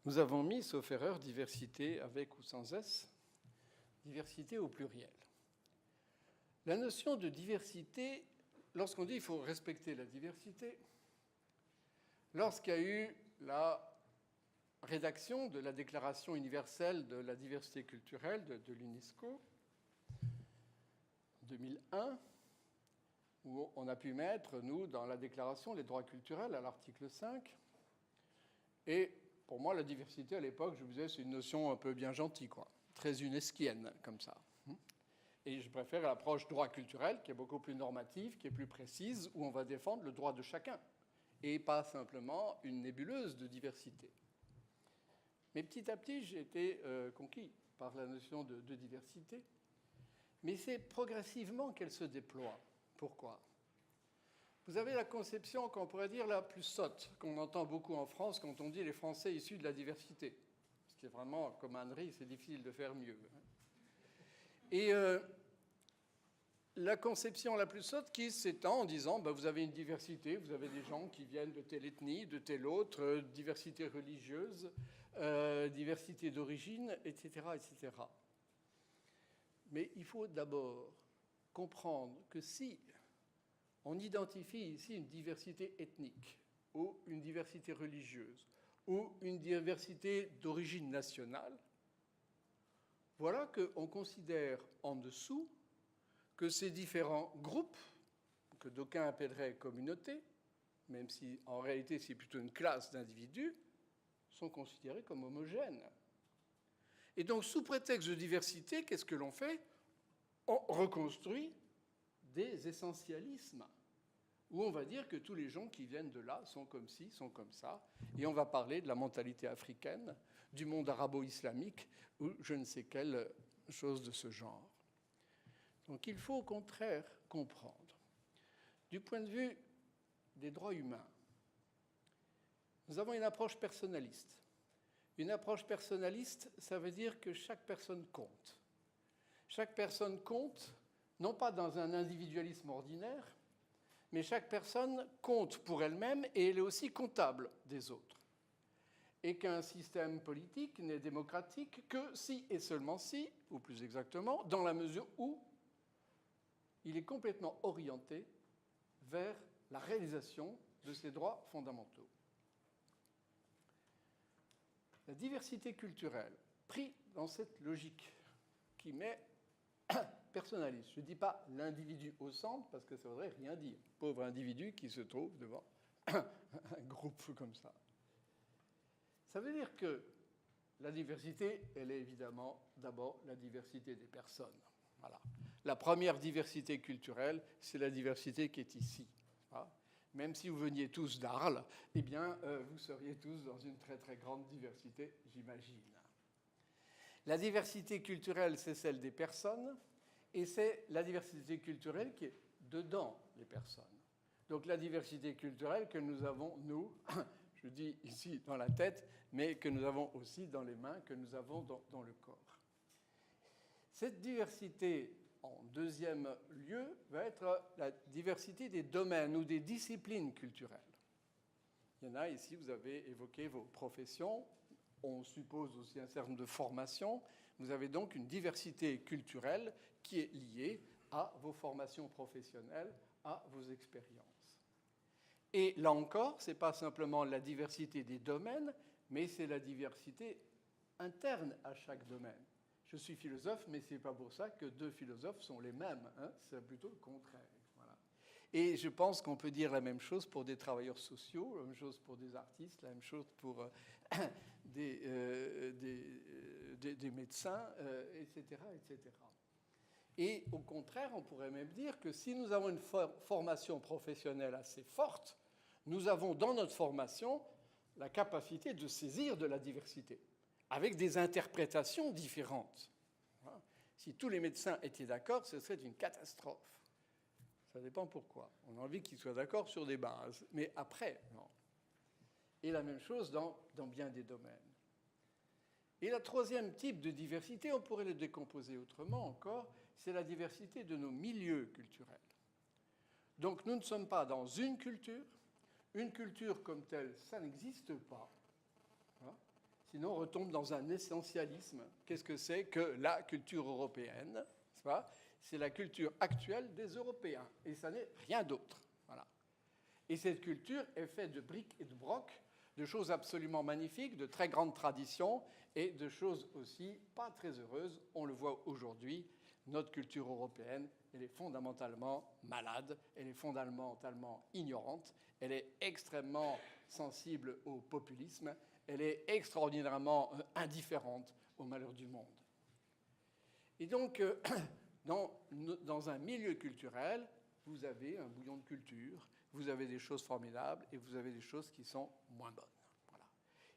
Nous avons mis, sauf erreur, diversité avec ou sans S, diversité au pluriel. La notion de diversité, lorsqu'on dit qu'il faut respecter la diversité, lorsqu'il y a eu la rédaction de la Déclaration universelle de la diversité culturelle de l'UNESCO, en 2001, où on a pu mettre, nous, dans la Déclaration, les droits culturels à l'article 5. Et pour moi, la diversité, à l'époque, je vous disais, c'est une notion un peu bien gentille, quoi, très unesquienne, comme ça. Et je préfère l'approche droit culturel, qui est beaucoup plus normative, qui est plus précise, où on va défendre le droit de chacun, et pas simplement une nébuleuse de diversité. Mais petit à petit, j'ai été conquis par la notion de diversité. Mais c'est progressivement qu'elle se déploie. Pourquoi ? Vous avez la conception qu'on pourrait dire la plus sotte, qu'on entend beaucoup en France quand on dit les Français issus de la diversité. Ce qui est vraiment, comme Henry, c'est difficile de faire mieux. Et la conception la plus sotte qui s'étend en disant vous avez une diversité, vous avez des gens qui viennent de telle ethnie, de telle autre, diversité religieuse, diversité d'origine, etc., etc. Mais il faut d'abord comprendre que si on identifie ici une diversité ethnique ou une diversité religieuse ou une diversité d'origine nationale, voilà qu'on considère en dessous que ces différents groupes, que d'aucuns appelleraient communautés, même si en réalité c'est plutôt une classe d'individus, sont considérés comme homogènes. Et donc, sous prétexte de diversité, qu'est-ce que l'on fait ? On reconstruit des essentialismes, où on va dire que tous les gens qui viennent de là sont comme ci, sont comme ça, et on va parler de la mentalité africaine, du monde arabo-islamique, ou je ne sais quelle chose de ce genre. Donc il faut au contraire comprendre. Du point de vue des droits humains, nous avons une approche personnaliste. Une approche personnaliste, ça veut dire que chaque personne compte. Chaque personne compte, non pas dans un individualisme ordinaire, mais chaque personne compte pour elle-même et elle est aussi comptable des autres. Et qu'un système politique n'est démocratique que si et seulement si, ou plus exactement, dans la mesure où il est complètement orienté vers la réalisation de ses droits fondamentaux. La diversité culturelle, prise dans cette logique qui met personnaliste, je ne dis pas l'individu au centre, parce que ça ne voudrait rien dire. Pauvre individu qui se trouve devant un groupe comme ça. Ça veut dire que la diversité, elle est évidemment d'abord la diversité des personnes. Voilà. La première diversité culturelle, c'est la diversité qui est ici. Même si vous veniez tous d'Arles, eh bien, vous seriez tous dans une très très grande diversité, j'imagine. La diversité culturelle, c'est celle des personnes, et c'est la diversité culturelle qui est dedans les personnes. Donc la diversité culturelle que nous avons, nous, je dis ici dans la tête, mais que nous avons aussi dans les mains, que nous avons dans le corps. Cette diversité, en deuxième lieu, va être la diversité des domaines ou des disciplines culturelles. Il y en a ici, vous avez évoqué vos professions, on suppose aussi un certain nombre de formations. Vous avez donc une diversité culturelle qui est liée à vos formations professionnelles, à vos expériences. Et là encore, ce n'est pas simplement la diversité des domaines, mais c'est la diversité interne à chaque domaine. Je suis philosophe, mais ce n'est pas pour ça que deux philosophes sont les mêmes. C'est plutôt le contraire. Voilà. Et je pense qu'on peut dire la même chose pour des travailleurs sociaux, la même chose pour des artistes, la même chose pour des médecins, etc., etc. Et au contraire, on pourrait même dire que si nous avons une formation professionnelle assez forte, nous avons dans notre formation la capacité de saisir de la diversité, avec des interprétations différentes. Si tous les médecins étaient d'accord, ce serait une catastrophe. Ça dépend pourquoi. On a envie qu'ils soient d'accord sur des bases, mais après, non. Et la même chose dans bien des domaines. Et le troisième type de diversité, on pourrait le décomposer autrement encore, c'est la diversité de nos milieux culturels. Donc nous ne sommes pas dans une culture comme telle, ça n'existe pas. Sinon, on retombe dans un essentialisme. Qu'est-ce que c'est que la culture européenne, n'est-ce pas? C'est la culture actuelle des Européens, et ça n'est rien d'autre. Voilà. Et cette culture est faite de briques et de brocs, de choses absolument magnifiques, de très grandes traditions, et de choses aussi pas très heureuses. On le voit aujourd'hui, notre culture européenne, elle est fondamentalement malade, elle est fondamentalement ignorante, elle est extrêmement sensible au populisme, elle est extraordinairement indifférente au malheur du monde. Et donc, dans un milieu culturel, vous avez un bouillon de culture, vous avez des choses formidables et vous avez des choses qui sont moins bonnes. Voilà.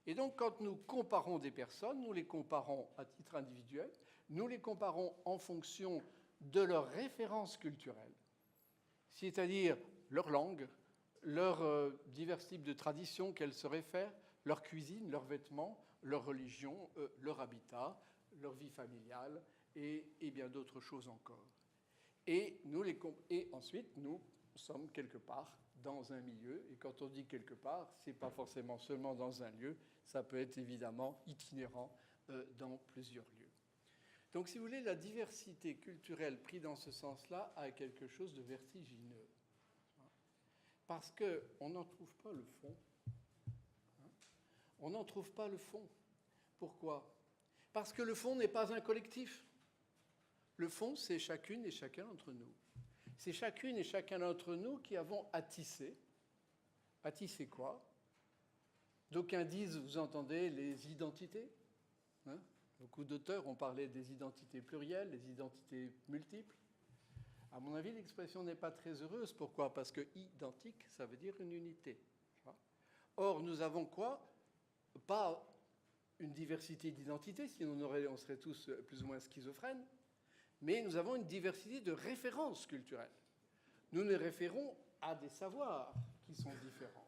Et donc, quand nous comparons des personnes, nous les comparons à titre individuel, nous les comparons en fonction de leurs références culturelles, c'est-à-dire leur langue, leurs divers types de traditions qu'elles se réfèrent, leur cuisine, leurs vêtements, leur religion, leur habitat, leur vie familiale et bien d'autres choses encore. Et ensuite, nous sommes quelque part dans un milieu. Et quand on dit quelque part, ce n'est pas forcément seulement dans un lieu, ça peut être évidemment itinérant dans plusieurs lieux. Donc, si vous voulez, la diversité culturelle prise dans ce sens-là a quelque chose de vertigineux. Parce qu'on n'en trouve pas le fond. On n'en trouve pas le fond. Pourquoi? Parce que le fond n'est pas un collectif. Le fond, c'est chacune et chacun d'entre nous. C'est chacune et chacun d'entre nous qui avons à tisser. À tisser quoi? D'aucuns disent, vous entendez, les identités. Beaucoup d'auteurs ont parlé des identités plurielles, des identités multiples. À mon avis, l'expression n'est pas très heureuse. Pourquoi? Parce que identique, ça veut dire une unité. Or, nous avons quoi? Pas une diversité d'identités, sinon on serait tous plus ou moins schizophrènes, mais nous avons une diversité de références culturelles. Nous nous référons à des savoirs qui sont différents.